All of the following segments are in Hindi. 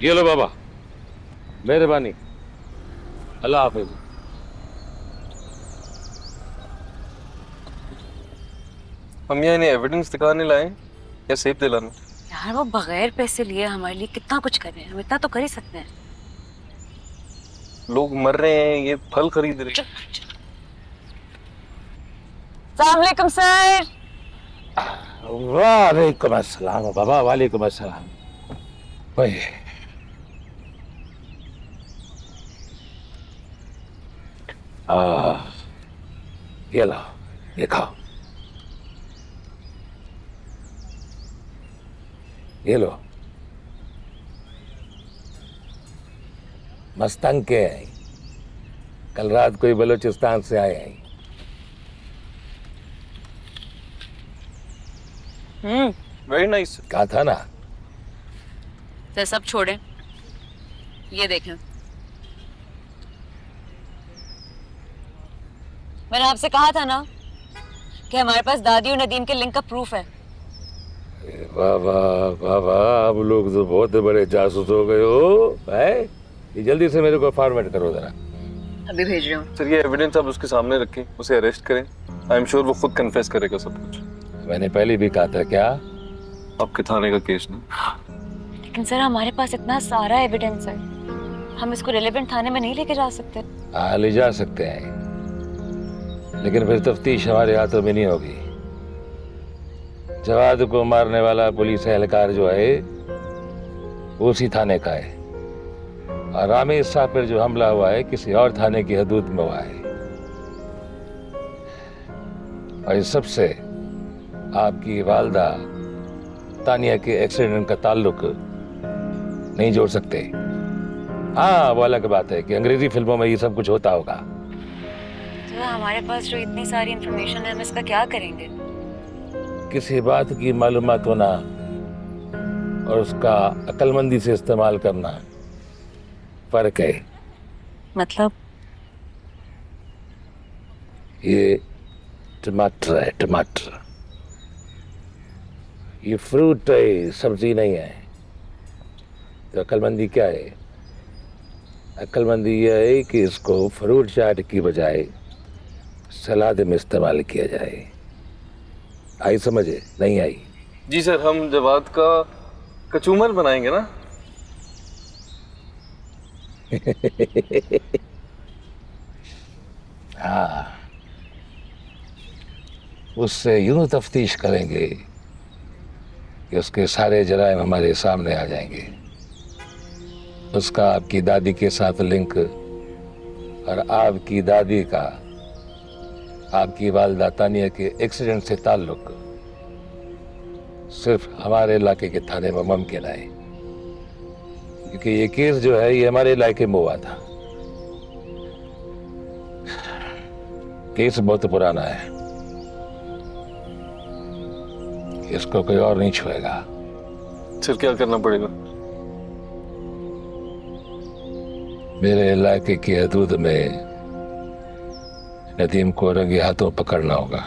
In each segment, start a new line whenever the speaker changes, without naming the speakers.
ये लो बाबा, मेहरबानी। अल्लाह हाफिज।
हम यहाँ इन्हें एविडेंस दिखाने लाए या सेफ दिलाने?
यार वो बगैर पैसे लिए हमारे लिए कितना कुछ कर रहे हैं, हम इतना तो कर ही सकते हैं।
लोग मर रहे हैं, ये फल खरीद रहे हैं।
अस्सलाम वालेकुम सर।
वालेकुम अस्सलाम बाबा, वालेकुम अस्सलाम। वही आ, ये लो, ये खाओ। ये लो। मस्तंग के हैं, कल रात कोई बलूचिस्तान से आए हैं।
Very nice.
कहा था ना।
सर सब छोड़ें, ये देखें। मैंने आपसे कहा था ना कि हमारे पास दादी और नदीम के लिंक का प्रूफ है।
बाबा बाबा, आप लोग तो बहुत बड़े जासूस हो गए हो। है ये जल्दी से मेरे को फॉर्मेट करो जरा।
अभी भेज रही हूँ।
सर ये एविडेंस आप उसके सामने रखें, उसे अरेस्ट करें। आई एम श्योर वो खुद कन्फेस करेगा सब कुछ।
मैंने पहले भी कहा था क्या?
आपके थाने का केस नहीं।
लेकिन सर हमारे पास इतना सारा एविडेंस है, हम इसको रिलेवेंट थाने में नहीं लेके जा सकते।
हाँ, ले जा सकते हैं, लेकिन फिर तफ्तीश हमारे हाथों में नहीं होगी। जवाद को मारने वाला पुलिस एहलकार जो है वो उसी थाने का है, और रामेश साहब पर जो हमला हुआ है किसी और थाने की हदूद में हुआ है। और इस सबसे आपकी वालदा तानिया के एक्सीडेंट का ताल्लुक नहीं जोड़ सकते। हाँ, वो अलग बात है कि अंग्रेजी फिल्मों में ये सब कुछ होता होगा।
तो हमारे पास जो इतनी सारी इंफॉर्मेशन है, हम इसका क्या करेंगे?
किसी बात की मालूमात होना और उसका अक्लमंदी से इस्तेमाल करना फर्क है।
मतलब?
ये टमाटर है, टमाटर। ये फ्रूट है, सब्जी नहीं है। तो अक्लमंदी क्या है? अक्लमंदी यह है कि इसको फ्रूट चाट की बजाय सलाद में इस्तेमाल किया जाए। आई समझे? नहीं आई?
जी सर, हम जवाद का कचूमर बनाएंगे ना।
हाँ, उससे यूं तफ्तीश करेंगे कि उसके सारे जराइम हमारे सामने आ जाएंगे। उसका आपकी दादी के साथ लिंक और आपकी दादी का आपकी वालदा तानिया के एक्सीडेंट से ताल्लुक सिर्फ हमारे इलाके के थाने में मुमकिन है, क्योंकि ये केस जो है ये हमारे इलाके में हुआ था। केस बहुत पुराना है, इसको कोई और नहीं छुएगा।
सर क्या करना पड़ेगा?
मेरे इलाके की हदूद में नदीम को रंगे हाथों पकड़ना होगा।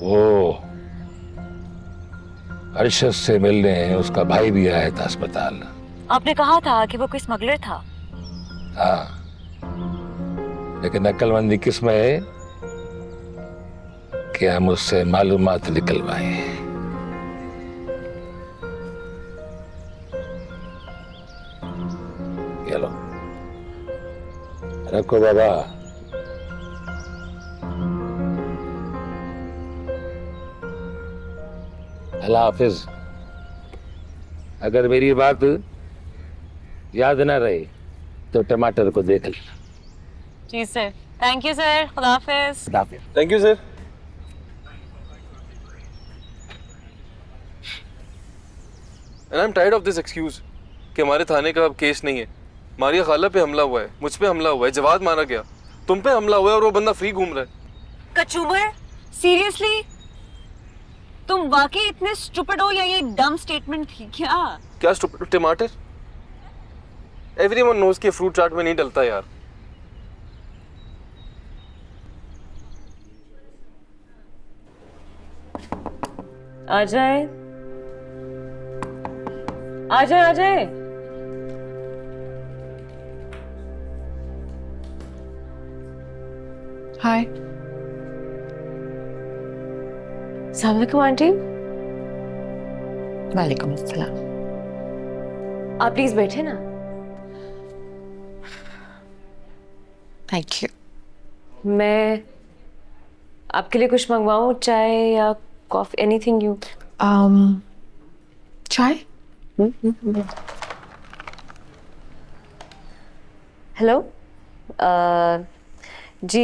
वो अरशद से मिलने उसका भाई भी आया था अस्पताल।
आपने कहा था कि वो कोई स्मगलर था।
हाँ, लेकिन अक्लमंदी किस में है कि हम उससे मालूमात निकलवाए। ये लो, रखो बाबा। अल्लाह हाफिज। अगर मेरी बात याद ना रहे तो टमाटर को देख लेना।
जी सर। Thank you sir. खुदा हाफिज।
खुदा हाफिज।
Thank you sir. And I am tired of this excuse कि हमारे थाने का अब केस नहीं है। मारिया खाला पे हमला हुआ है, मुझ पे हमला हुआ है, जवाद मारा गया, तुम पे हमला हुआ है और वो बंदा फ्री घूम रहा है।
कचूमर, सीरियसली तुम वाकई इतने स्टूपिड हो या ये डम स्टेटमेंट थी क्या?
क्या स्टूपिड? टमाटर एवरीवन नोज कि फ्रूट चाट में नहीं डलता यार।
आ जाए।
आ जाए आ जाए।
हाय।
अस्सलाम वालेकुम आंटी।
वालेकुम अस्सलाम।
आप प्लीज बैठे ना।
Thank you.
मैं आपके लिए कुछ मंगवाऊं, चाय या कॉफी, एनीथिंग यू।
चाय।
हेलो। जी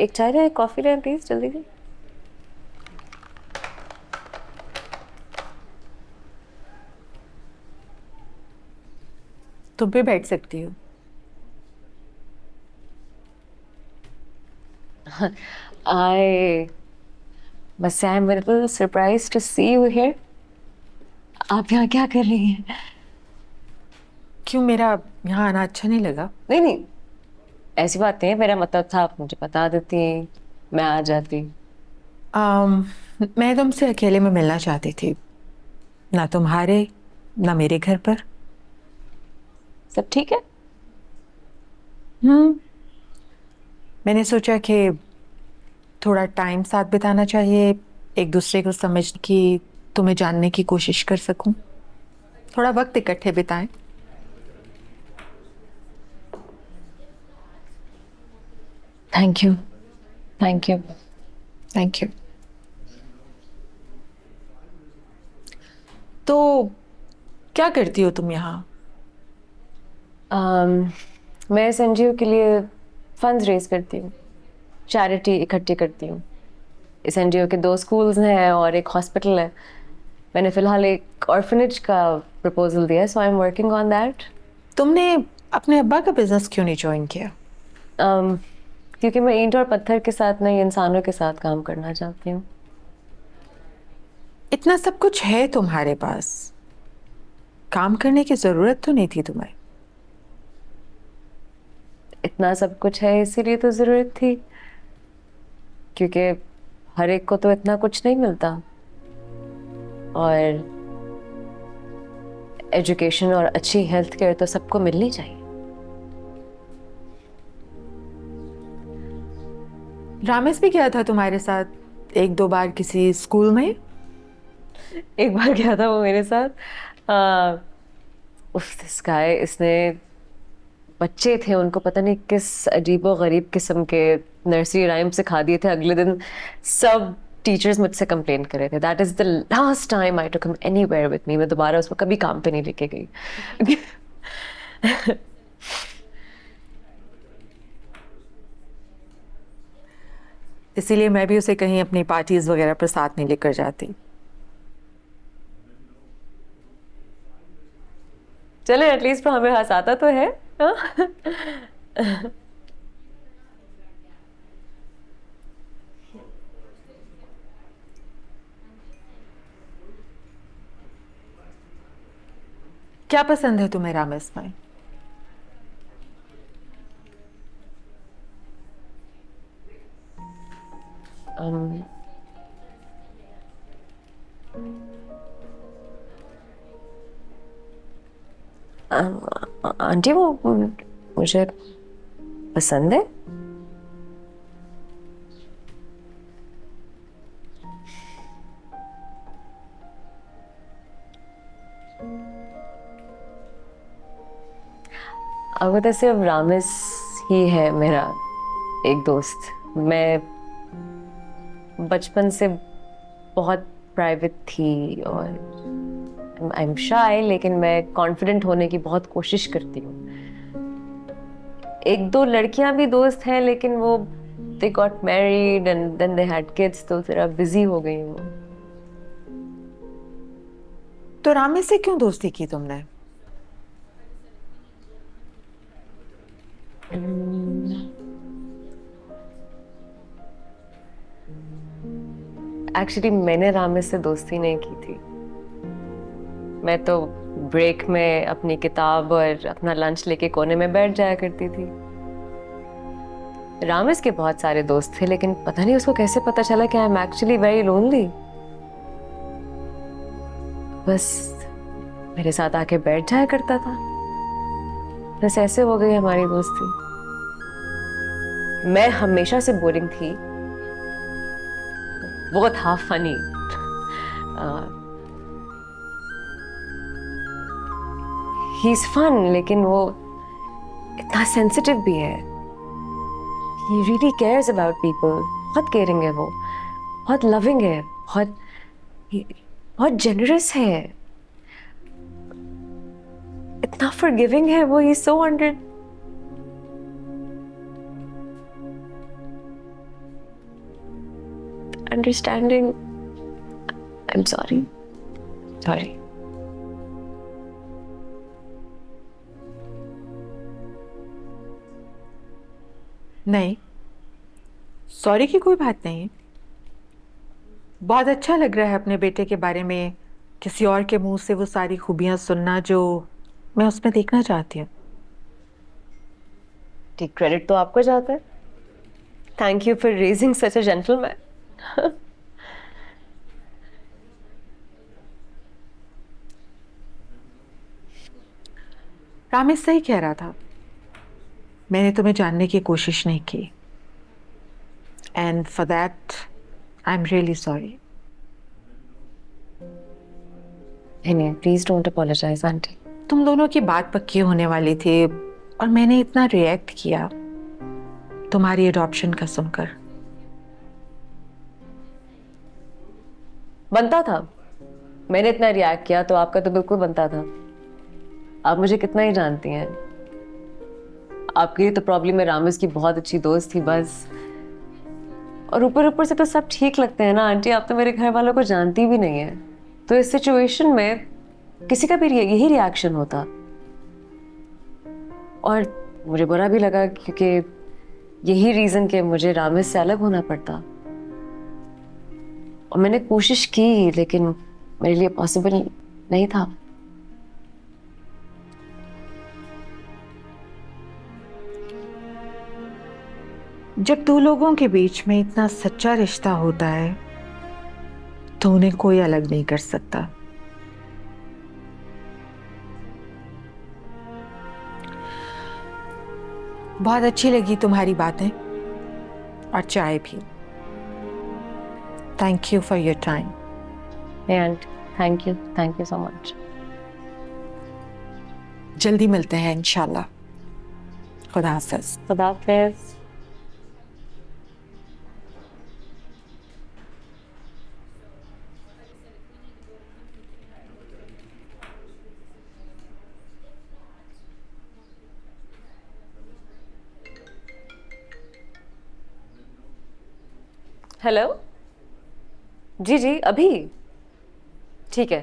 एक चाय लें, एक कॉफी लें प्लीज, जल्दी से।
तुम भी बैठ सकती हो।
I must say I'm a little surprised to see you here. आप यहाँ क्या कर रही हैं?
क्यों, मेरा यहाँ आना अच्छा नहीं लगा?
नहीं नहीं, ऐसी बात नहीं है, मेरा मतलब था आप मुझे बता देती, मैं आ जाती।
मैं तुमसे अकेले में मिलना चाहती थी, ना तुम्हारे ना मेरे घर पर।
सब ठीक है?
मैंने सोचा कि थोड़ा टाइम साथ बिताना चाहिए, एक दूसरे को समझ की, तुम्हें जानने की कोशिश कर सकूं, थोड़ा वक्त इकट्ठे बिताएं।
Thank you, thank you,
thank you. तो क्या करती हो तुम यहाँ?
मैं संजीव के लिए फंड्स रेज करती हूँ, चैरिटी इकट्ठी करती हूँ। इस एनजीओ के 2 स्कूल्स हैं और एक हॉस्पिटल है। मैंने फिलहाल एक ऑर्फनेज का प्रपोजल दिया है, so I am working on that.
तुमने अपने अब्बा का बिजनेस क्यों नहीं ज्वाइन किया?
क्योंकि मैं ईंट और पत्थर के साथ नहीं, इंसानों के साथ काम करना चाहती हूँ।
इतना सब कुछ है तुम्हारे पास, काम करने की जरूरत तो नहीं थी तुम्हें।
इतना सब कुछ है इसीलिए तो जरूरत थी, क्योंकि हर एक को तो इतना कुछ नहीं मिलता, और एजुकेशन और अच्छी हेल्थ केयर तो सबको मिलनी चाहिए।
रामेश भी गया था तुम्हारे साथ 1-2 बार किसी स्कूल में?
एक बार गया था वो मेरे साथ। उफ, दिस गाय, इसने बच्चे थे, उनको पता नहीं किस अजीबो गरीब किस्म के नर्सरी राइम सिखा दिए थे। अगले दिन सब टीचर्स मुझसे कंप्लेन कर रहे थे। That is the last time I took him anywhere with me. मैं दोबारा उसको कभी काम पे नहीं लेके गई।
इसीलिए मैं भी उसे कहीं अपनी पार्टीज वगैरह पर साथ नहीं लेकर जाती।
चले, एटलीस्ट हमें हंसाता तो है। हाँ?
क्या पसंद है तुम्हें रामेश में?
आंटी वो मुझे पसंद है। अब तो सिर्फ रामेश ही है मेरा एक दोस्त। मैं बचपन से बहुत प्राइवेट थी और आई एम शाय, लेकिन मैं कॉन्फिडेंट होने की बहुत कोशिश करती हूँ। 1-2 लड़कियां भी दोस्त हैं, लेकिन वो they got married and then they had kids, तो जरा बिजी हो गई हूँ।
तो रामेश से क्यों दोस्ती की तुमने?
एक्चुअली मैंने रामेश से दोस्ती नहीं की थी। मैं तो ब्रेक में अपनी किताब और अपना लंच लेके कोने में बैठ जाया करती थी। रामेश के बहुत सारे दोस्त थे, लेकिन पता नहीं उसको कैसे पता चला कि I am actually very lonely. बस मेरे साथ आके बैठ जाया करता था। बस ऐसे हो गई हमारी दोस्ती। मैं हमेशा से बोरिंग थी, वो था फनी। ही इज फन, लेकिन वो इतना सेंसिटिव भी है। He really cares about people. बहुत केयरिंग है वो, बहुत लविंग है, बहुत जेनरस है, इतना फॉरगिविंग है वो। He so understanding. I am sorry.
नहीं, सॉरी की कोई बात नहीं है। बहुत अच्छा लग रहा है अपने बेटे के बारे में किसी और के मुंह से वो सारी खूबियां सुनना जो मैं उसमें देखना चाहती हूँ।
ठीक, क्रेडिट तो आपको जाता है। Thank you for raising such a gentleman.
Ramesh सही कह रहा था, मैंने तुम्हें जानने की कोशिश नहीं की, and for that I am really sorry.
नहीं, प्लीज डोंट अपोलोजाइज आंटी।
तुम दोनों की बात पक्की होने वाली थी और मैंने इतना रिएक्ट किया तुम्हारी एडॉप्शन का सुनकर।
बनता था, मैंने इतना रिएक्ट किया तो आपका तो बिल्कुल बनता था। आप मुझे कितना ही जानती हैं। आपके लिए तो प्रॉब्लम में रामेश की बहुत अच्छी दोस्त थी बस। और ऊपर ऊपर से तो सब ठीक लगते हैं ना आंटी, आप तो मेरे घर वालों को जानती भी नहीं है। तो इस सिचुएशन में किसी का भी यही रिएक्शन होता। और मुझे बुरा भी लगा क्योंकि यही रीजन कि मुझे रामेश से अलग होना पड़ता। और मैंने कोशिश की लेकिन मेरे लिए पॉसिबल नहीं था।
जब दो लोगों के बीच में इतना सच्चा रिश्ता होता है तो उन्हें कोई अलग नहीं कर सकता। बहुत अच्छी लगी तुम्हारी बातें और चाय भी। Thank you for your time.
And thank you so much.
जल्दी मिलते हैं इंशाल्लाह। खुदा हाफिज।
खुदा हाफिज। हेलो, जी अभी ठीक है।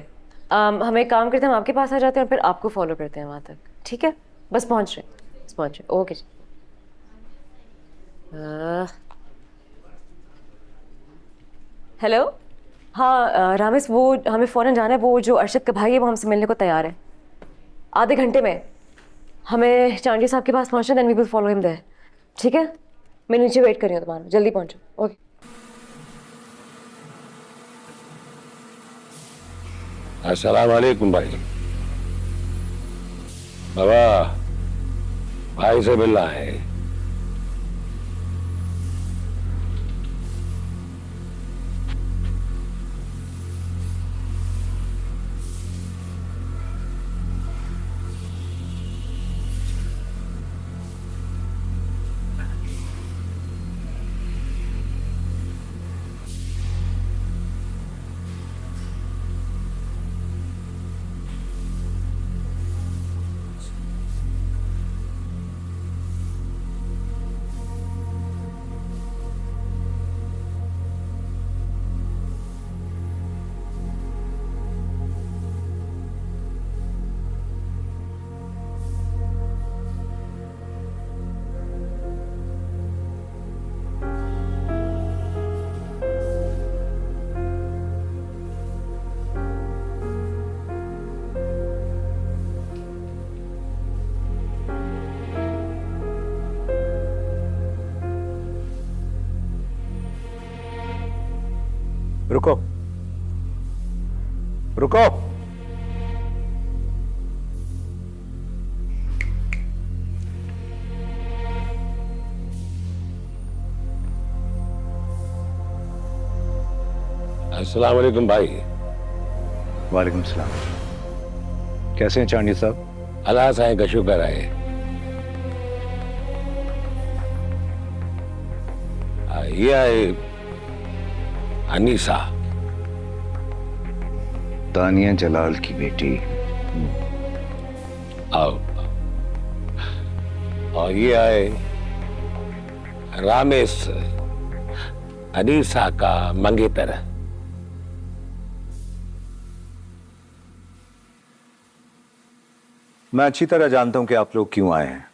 हम एक काम करते हैं, हम आपके पास आ जाते हैं और फिर आपको फॉलो करते हैं वहाँ तक। ठीक है, बस पहुँच रहे। ओके जी। हेलो, हाँ रामेश, वो हमें फ़ौरन जाना है। वो जो अरशद का भाई है वो हमसे मिलने को तैयार है। आधे घंटे में हमें चांडी साहब के पास पहुँचना, then we will follow him there. ठीक है, मैं नीचे वेट कर रही हूँ तुम्हारा, जल्दी पहुँचो। ओके।
अस्सलाम वालेकुम भाई। बाबा, भाई से मिलना है। रुको रुको, अस्सलाम वालेकुम भाई।
वालेकुम सलाम। कैसे हैं चांडिया साहब?
अल्लाह साईं का शुक्र है। ये है अनीसा,
दानिया जलाल की बेटी।
और ये है रामेश, अनीसा का मंगेतर।
मैं अच्छी तरह जानता हूं कि आप लोग क्यों आए हैं।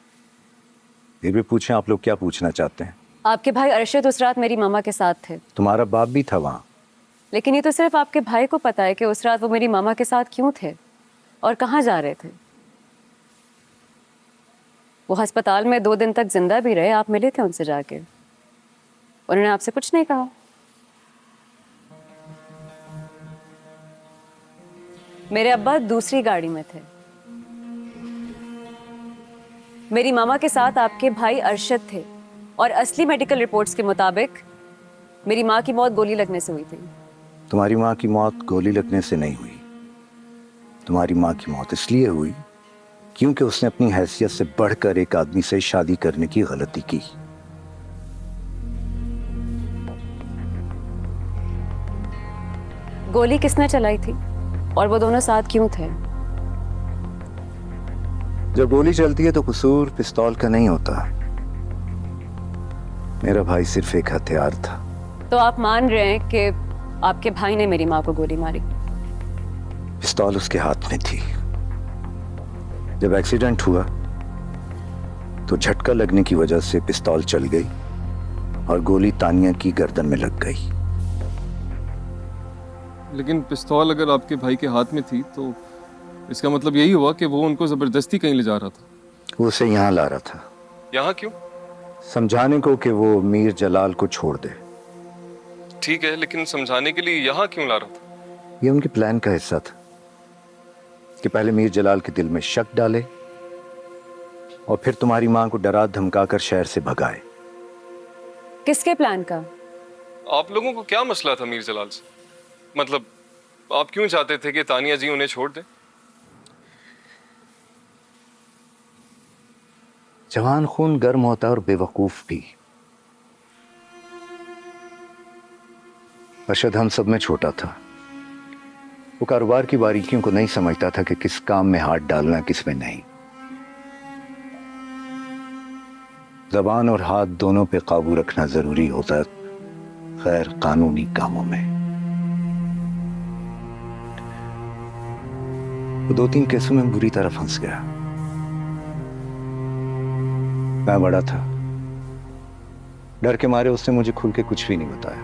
फिर भी पूछें, आप लोग क्या पूछना चाहते हैं?
आपके भाई अरशद उस रात मेरी मामा के साथ थे,
तुम्हारा बाप भी था वहां।
लेकिन ये तो सिर्फ आपके भाई को पता है कि उस रात वो मेरी मामा के साथ क्यों थे और कहाँ जा रहे थे। वो अस्पताल में 2 दिन तक जिंदा भी रहे, आप मिले थे उनसे जाके, उन्होंने आपसे कुछ नहीं कहा। मेरे अब्बा दूसरी गाड़ी में थे। मेरी मामा के साथ आपके भाई अरशद थे और असली मेडिकल रिपोर्ट्स के मुताबिक मेरी माँ की मौत गोली लगने से हुई थी।
तुम्हारी माँ की मौत गोली लगने से नहीं हुई। तुम्हारी माँ की मौत इसलिए हुई क्योंकि उसने अपनी हैसियत से बढ़कर एक आदमी से शादी करने की गलती की।
गोली किसने चलाई थी और वो दोनों साथ क्यों थे?
जब गोली चलती है तो कसूर पिस्तौल का नहीं होता। मेरा भाई सिर्फ एक हथियार था।
तो आप मान रहे हैं कि आपके भाई ने मेरी माँ को गोली मारी?
पिस्तौल उसके हाथ में थी। जब एक्सीडेंट हुआ तो झटका लगने की वजह से पिस्तौल चल गई और गोली तानिया की गर्दन में लग गई।
लेकिन पिस्तौल अगर आपके भाई के हाथ में थी तो इसका मतलब यही हुआ कि वो उनको जबरदस्ती कहीं ले जा रहा था।
वो उसे यहाँ ला रहा था,
यहाँ क्यों?
समझाने को कि वो मीर जलाल को छोड़ दे।
ठीक है, लेकिन समझाने के लिए यहाँ क्यों ला रहा था?
ये उनके प्लान का हिस्सा था कि पहले मीर जलाल के दिल में शक डाले और फिर तुम्हारी मां को डरा धमकाकर शहर से भगाए।
किसके प्लान का?
आप लोगों को क्या मसला था मीर जलाल से? मतलब आप क्यों चाहते थे कि तानिया जी उन्हें छोड़ दें?
जवान खून गर्म होता और बेवकूफ भी। अरशद हम सब में छोटा था। वो कारोबार की बारीकियों को नहीं समझता था कि किस काम में हाथ डालना किस में नहीं। जबान और हाथ दोनों पे काबू रखना जरूरी होता, खैर कानूनी कामों में। वो 2-3 केसों में बुरी तरह फंस गया। मैं बड़ा था, डर के मारे उसने मुझे खुल के कुछ भी नहीं बताया।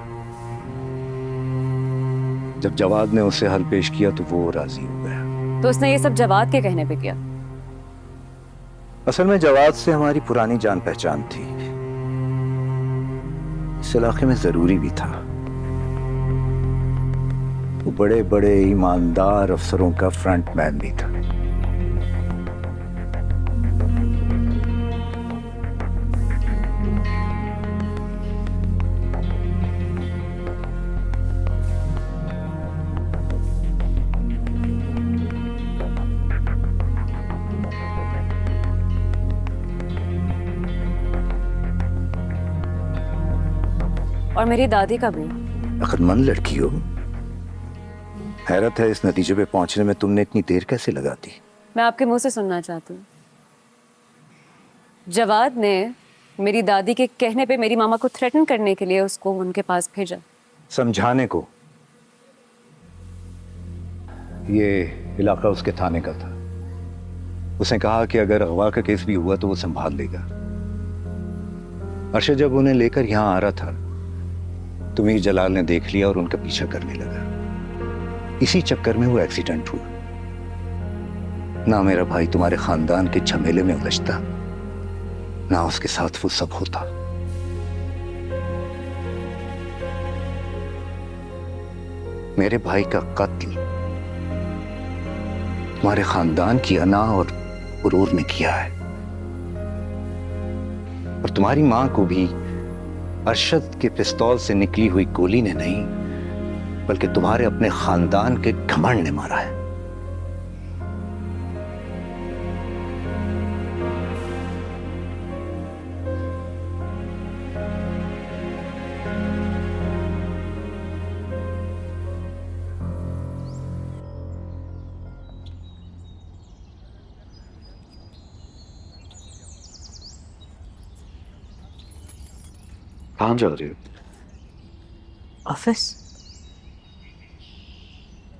जब जवाद ने उसे हल पेश किया तो वो राजी हो गया।
तो उसने ये सब जवाद के कहने पे किया?
असल में जवाद से हमारी पुरानी जान पहचान थी। इस इलाके में जरूरी भी था। वो बड़े बड़े ईमानदार अफसरों का फ्रंटमैन भी था।
और मेरी दादी का भी।
अक्लमंद लड़की हो। हैरत है इस नतीजे पे पहुंचने में तुमने इतनी देर कैसे लगा दी?
मैं आपके मुंह से सुनना चाहती हूँ। जवाद ने मेरी दादी के कहने पे मेरी मामा को थ्रेटन करने के लिए उसको उनके पास भेजा।
समझाने को। ये इलाका उसके थाने का था। उसने कहा कि अगर अगवा का केस भी हुआ तो वो संभाल लेगा। अरशद जब उन्हें लेकर यहां आ रहा था तो मीर जलाल ने देख लिया और उनका पीछा करने लगा। इसी चक्कर में वो एक्सीडेंट हुआ। ना मेरा भाई तुम्हारे खानदान के झमेले में उलझता, ना उसके साथ वो सब होता। मेरे भाई का कत्ल तुम्हारे खानदान की अना और गुरूर ने किया है, और तुम्हारी मां को भी अरशद के पिस्तौल से निकली हुई गोली ने नहीं बल्कि तुम्हारे अपने खानदान के घमंड ने मारा है।
कहाँ जा रही हो?
Office.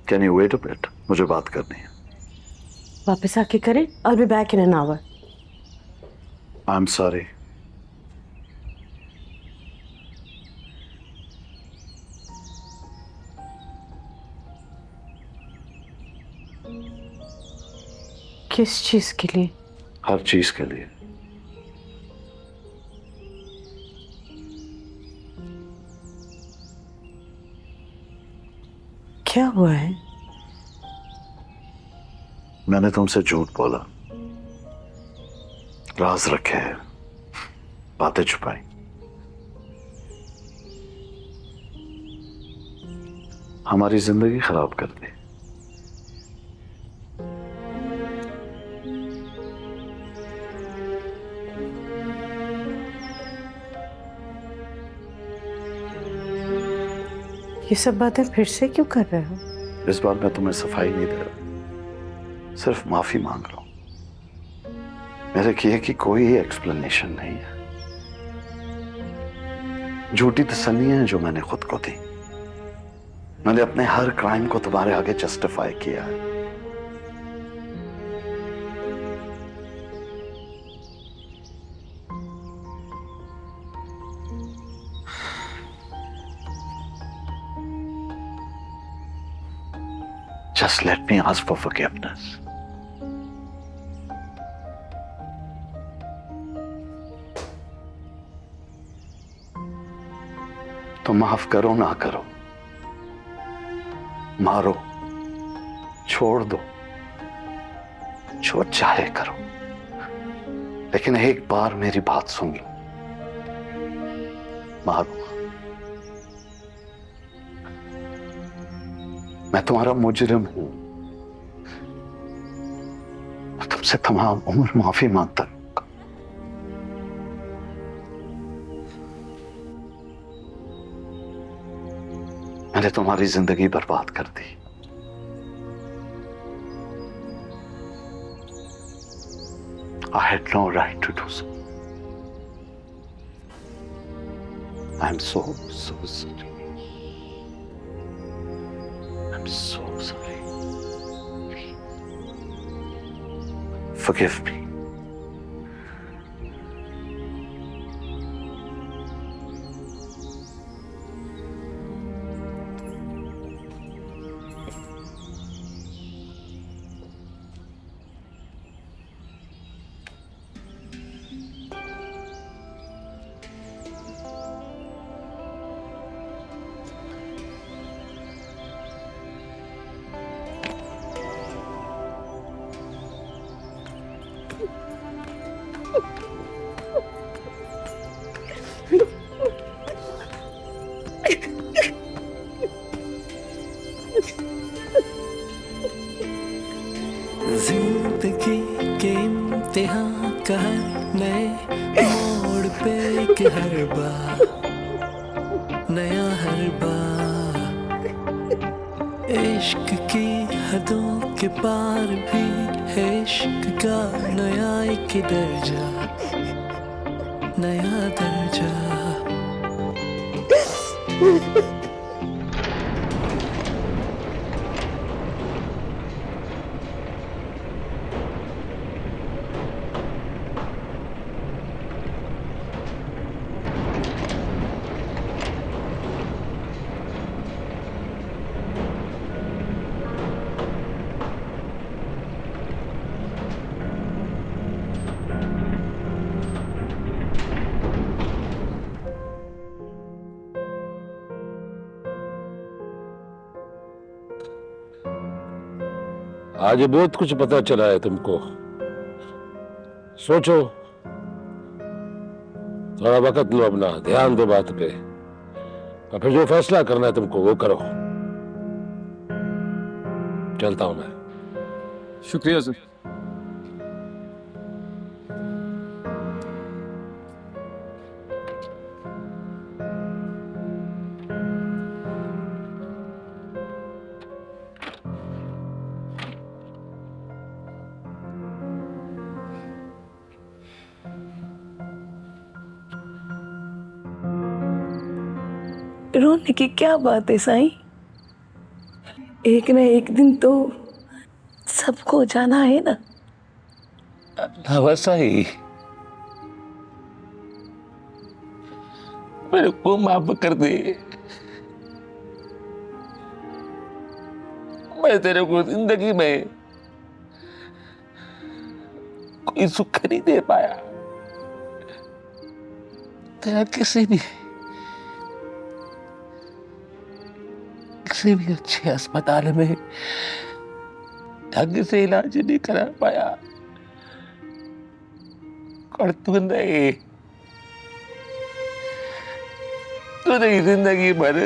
Can you wait a bit? मुझे बात करनी है।
वापस आके करें। I'll be back in an hour.
I am sorry.
किस चीज के लिए?
हर चीज के लिए।
क्या हुआ है?
मैंने तुमसे झूठ बोला, राज रखे हैं, बातें छुपाई। हमारी जिंदगी खराब कर दी।
ये सब बातें फिर से क्यों कर रहे हो?
इस बार मैं तुम्हें सफाई नहीं दे रहा, सिर्फ माफी मांग रहा हूं। मेरे किए की कोई एक्सप्लेनेशन नहीं है। झूठी तसल्लियां हैं जो मैंने खुद को दी। मैंने अपने हर क्राइम को तुम्हारे आगे जस्टिफाई किया है। Just let me ask for forgiveness. तो माफ करो ना करो, मारो, छोड़ दो, जो चाहे करो, लेकिन एक बार मेरी बात सुन लो। मारो। मैं तुम्हारा मुजरिम हूं। मैं तुमसे तमाम उम्र माफी मांगता हूं। मैंने तुम्हारी जिंदगी बर्बाद कर दी। I had no right to do so. I'm so sorry. I'm so sorry. Forgive me.
जिंदगी के इम्तिहान का हर नए मोड़ पे एक हर बार नया हर बार इश्क की हदों के पार भी है इश्क का नया एक दर्जा नया दर्जा।
आज बहुत कुछ पता चला है तुमको। सोचो, थोड़ा वक्त लो, अपना ध्यान दो बात पे, और फिर जो फैसला करना है तुमको वो करो। चलता हूं मैं।
शुक्रिया सर।
रोने की क्या बात है साईं? एक न एक दिन तो सबको जाना है ना।
वैसा ही मेरे को माफ कर दे। मैं तेरे को जिंदगी में कोई सुख नहीं दे पाया। तेरा किसी भी अच्छे अस्पताल में ढंग से इलाज नहीं करा पाया। और तूने जिंदगी भर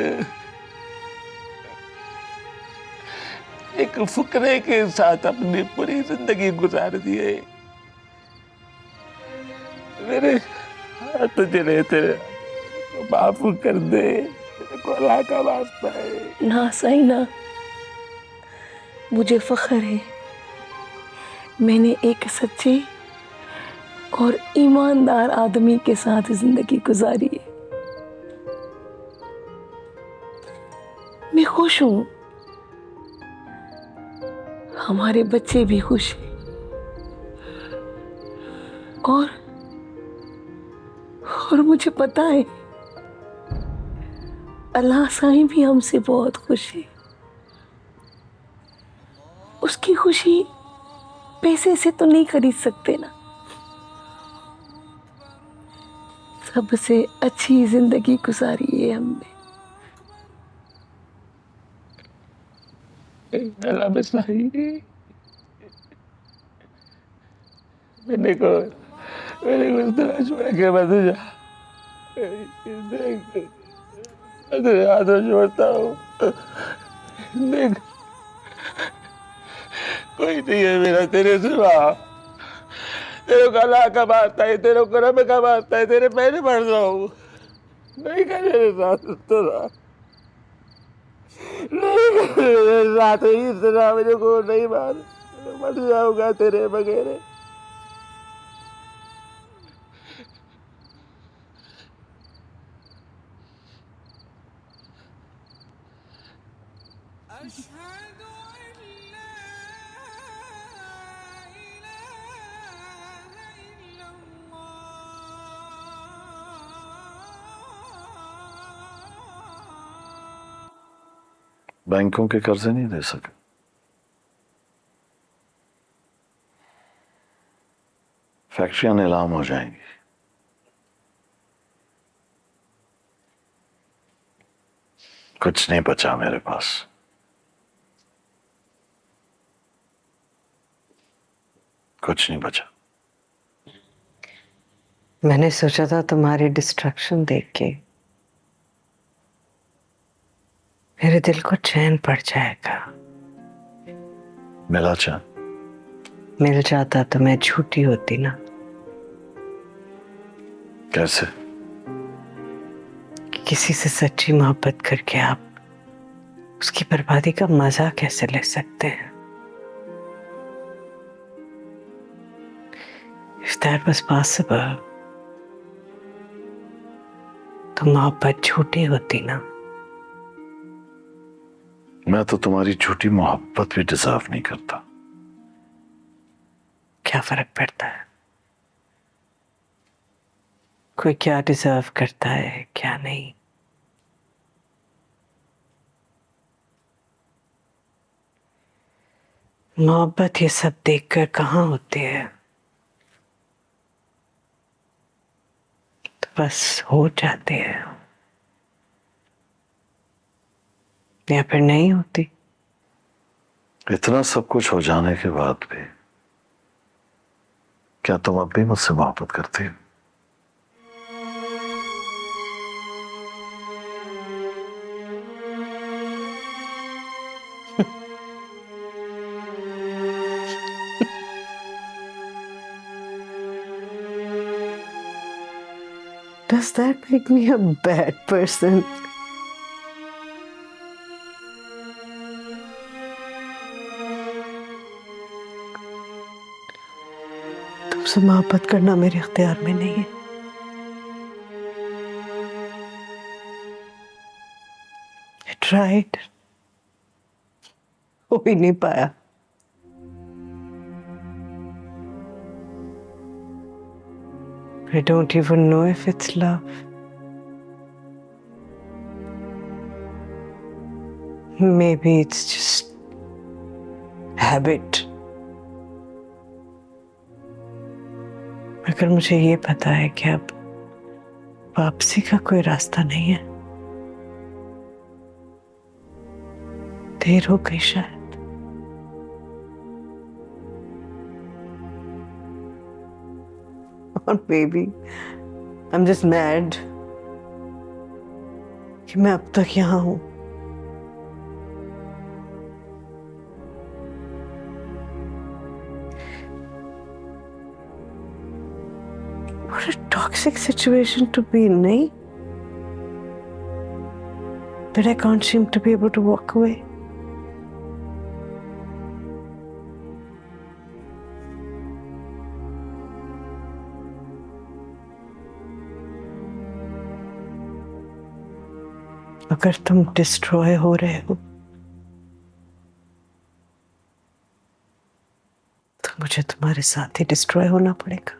एक फुकरे के साथ अपनी पूरी जिंदगी गुजार दी है। मेरे हाथ जले, तेरे माफ कर दे, तेरे को अल्लाह का वास्ता है।
ना साईं ना, मुझे फख्र है मैंने एक सच्चे और ईमानदार आदमी के साथ जिंदगी गुजारी है। मैं खुश हूं, हमारे बच्चे भी खुश हैं और मुझे पता है अल्लाह साईं भी हमसे बहुत खुश है। उसकी खुशी पैसे से तो नहीं खरीद सकते ना। सबसे अच्छी जिंदगी गुजारी है हमने।
अल्लाह में सही। मैंने को इस तरह छोड़ के मत जा। मैं तेरे हाथों छोड़ता हूँ। देख, कोई नहीं है मेरा तेरे सिवा। तेरे को अल्लाह का वास्ता है, तेरे को रब का वास्ता है, तेरे पैर पड़ जाऊं। नहीं कर मेरे साथ इस तरह, नहीं कर मेरे साथ इस तरह। मेरे को नहीं मार, मर जाऊंगा तेरे बगैर।
बैंकों के कर्जे नहीं दे सके, फैक्ट्रियां नीलाम हो जाएंगी, कुछ नहीं बचा मेरे पास। कुछ नहीं बचा।
मैंने सोचा था तुम्हारी डिस्ट्रैक्शन देख के मेरे दिल को चैन पड़ जाएगा।
मिला चैन?
मिल जाता तो मैं झूठी होती ना।
कैसे?
किसी से सच्ची मोहब्बत करके आप उसकी बर्बादी का मजा कैसे ले सकते हैं? If that was possible, तो मोहब्बत झूठी होती ना।
मैं तो तुम्हारी झूठी मोहब्बत भी डिजर्व नहीं करता।
क्या फर्क पड़ता है? कोई क्या डिजर्व करता है क्या नहीं? मोहब्बत ये सब देखकर कहाँ होती है, तो बस हो जाती है या फिर नहीं होती।
इतना सब कुछ हो जाने के बाद भी क्या तुम अब भी मुझसे मोहब्बत करती हो?
Does that make me a bad person? तुमसे मोहब्बत करना मेरे इख्तियार में नहीं है। I tried. हो ही नहीं पाया। I don't even know if it's love. Maybe it's just habit. मगर मुझे ये पता है कि अब वापसी का कोई रास्ता नहीं है। देर हो गई शायद। Or maybe I'm just mad कि मैं अब तक यहाँ हूँ। What a toxic situation to be in, nahi? But I can't seem to be able to walk away. अगर तुम डिस्ट्रॉय हो रहे हो तो मुझे तुम्हारे साथ ही डिस्ट्रॉय होना पड़ेगा।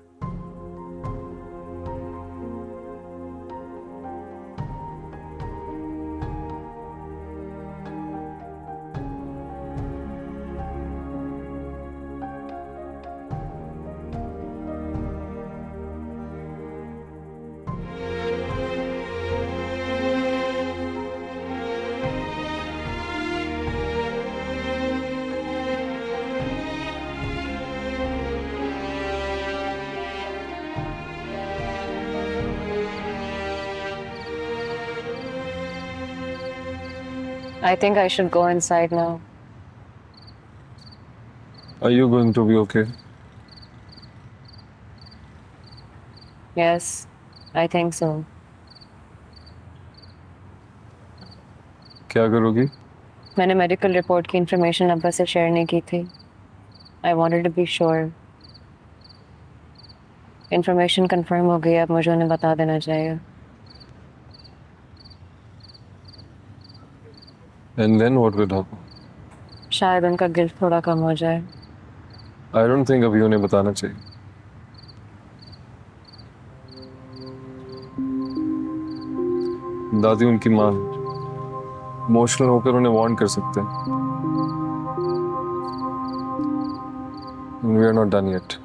I think I should go inside now.
Are you going to be okay?
Yes, I think so.
क्या करोगी?
मैंने मेडिकल रिपोर्ट की इंफॉर्मेशन अब्बा से शेयर नहीं की थी। I wanted to be sure. Information confirm हो गई, अब मुझे उन्हें बता देना चाहिए।
And then what will happen?
शायद उनका गिल्ट थोड़ा कम हो जाए।
I don't think अभी उन्हें बताना चाहिए। दादी उनकी माँ इमोशनल होकर उन्हें वार्न कर सकते हैं। We are not done yet.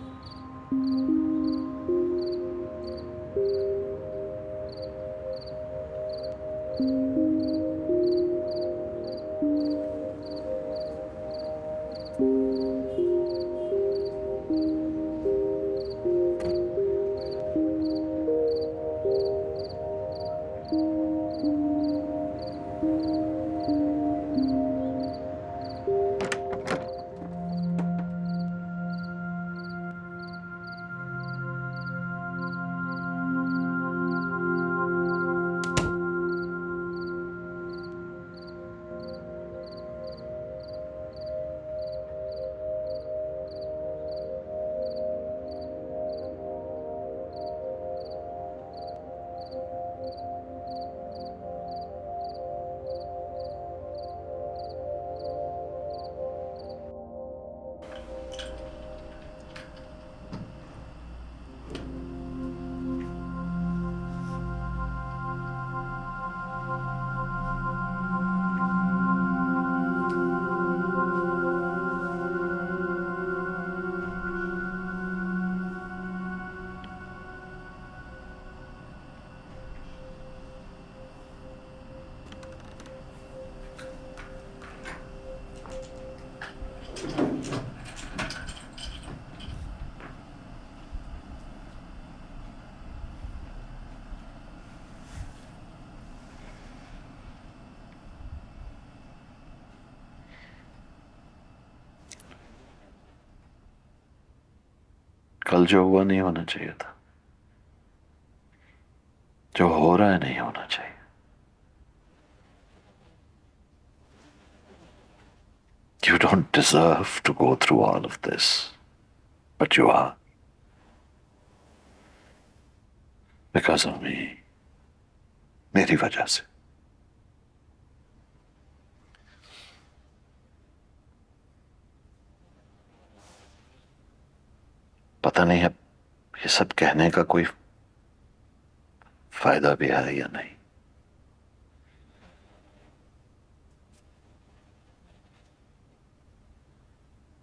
कल जो हुआ नहीं होना चाहिए था। जो हो रहा है नहीं होना चाहिए। You don't deserve to go through all of this, but you are. Because of me. मेरी वजह से। पता नहीं अब ये सब कहने का कोई फायदा भी है या नहीं।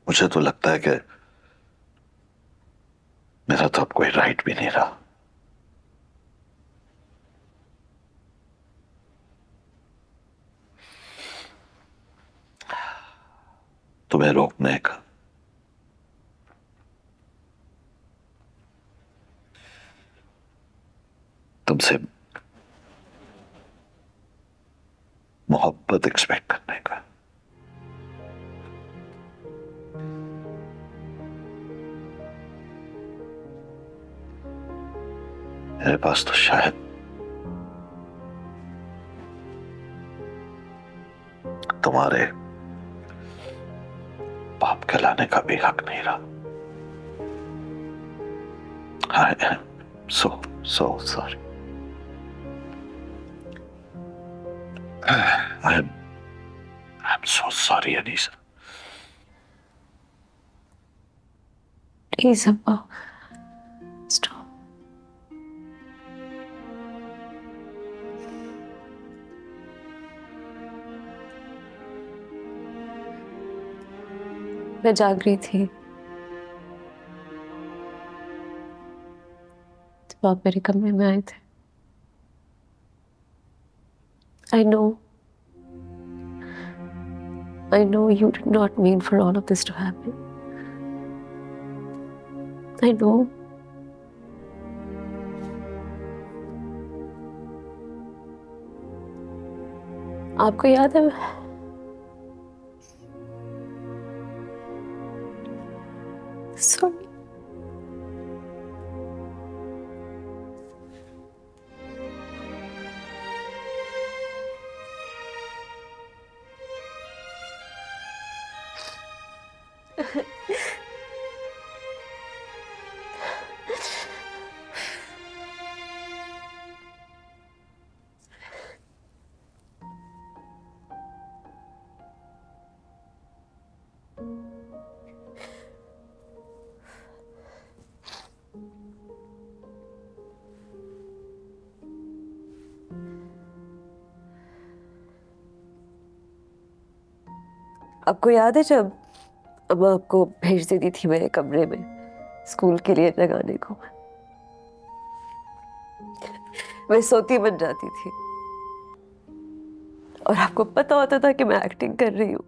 मुझे तो लगता है कि मेरा तो अब कोई राइट भी नहीं रहा। तुम्हें रोकने का। तुमसे मोहब्बत एक्सपेक्ट करने का। मेरे पास तो शायद तुम्हारे बाप कहलाने का भी हक नहीं रहा। I am so sorry. I'm so sorry, Anisa.
Please, Abba. Stop. मैं जाग रही थी जब आप मेरे कमरे में आए थे। I know you did not mean for all of this to happen. I know. आपको याद है Sorry. आपको याद है जब अम्मा आपको भेज देती थी मेरे कमरे में स्कूल के लिए लगाने को? मैं सोती बन जाती थी और आपको पता होता था कि मैं एक्टिंग कर रही हूँ,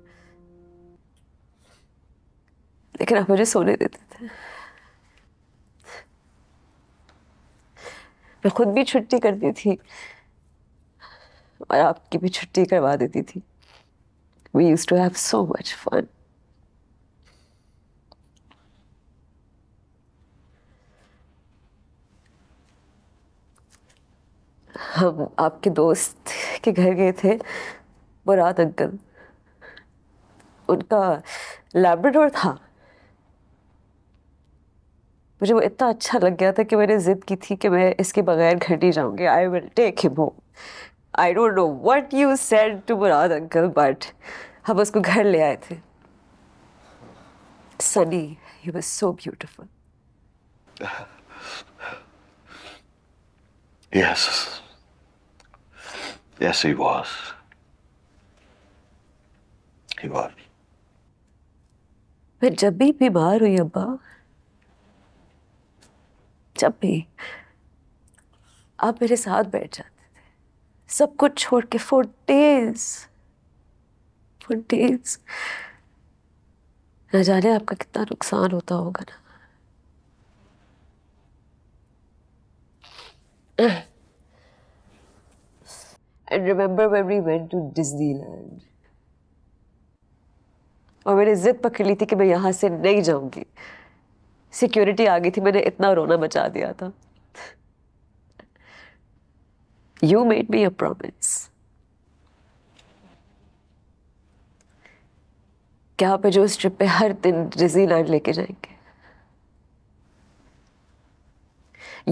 लेकिन आप मुझे सोने देते थे। मैं खुद भी छुट्टी करती थी और आपकी भी छुट्टी करवा देती थी। We used to have so much fun. हम आपके दोस्त के घर गए थे, मुराद अंकल। उनका लैब्राडोर था। मुझे वो इतना अच्छा लग गया था कि मैंने जिद की थी कि मैं इसके बगैर घर नहीं जाऊंगी। I will take him home. I don't know what you said to Murad uncle, but हम उसको घर ले आए थे। Sunny, he was so beautiful.
Yes. Yes, he was. He was.
मैं जब भी बीमार हुई अब्बा, जब भी आप मेरे साथ बैठ जाते थे, सब कुछ छोड़ के for days. न जाने आपका कितना नुकसान होता होगा ना। And remember when we went to Disneyland? और मैंने जिद पकड़ ली थी कि मैं यहाँ से नहीं जाऊंगी। सिक्योरिटी आ गई थी, मैंने इतना रोना मचा दिया था। You made me a promise. क्या पे जो इस ट्रिप पे हर दिन डिज्नीलैंड लेके जाएंगे.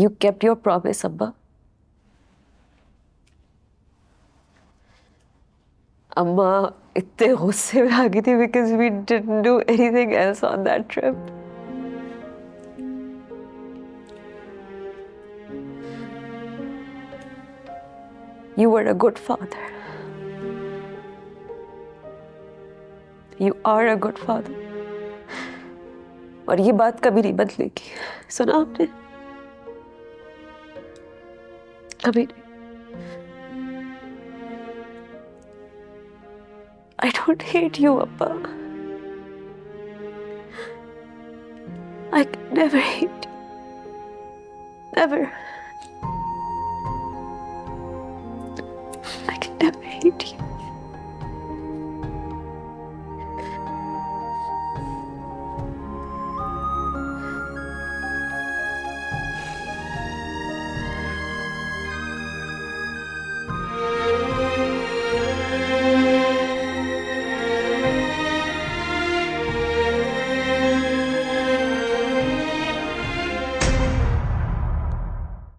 You kept your promise, अब्बा. अम्मा इतने गुस्से में आ गई थी because we didn't do anything else on that trip. You were a good father. You are a good father. और ये बात कभी नहीं बदलेगी. सुना आपने? कभी नहीं. I don't hate you, Appa. I can never hate you. Never. I can never hate you.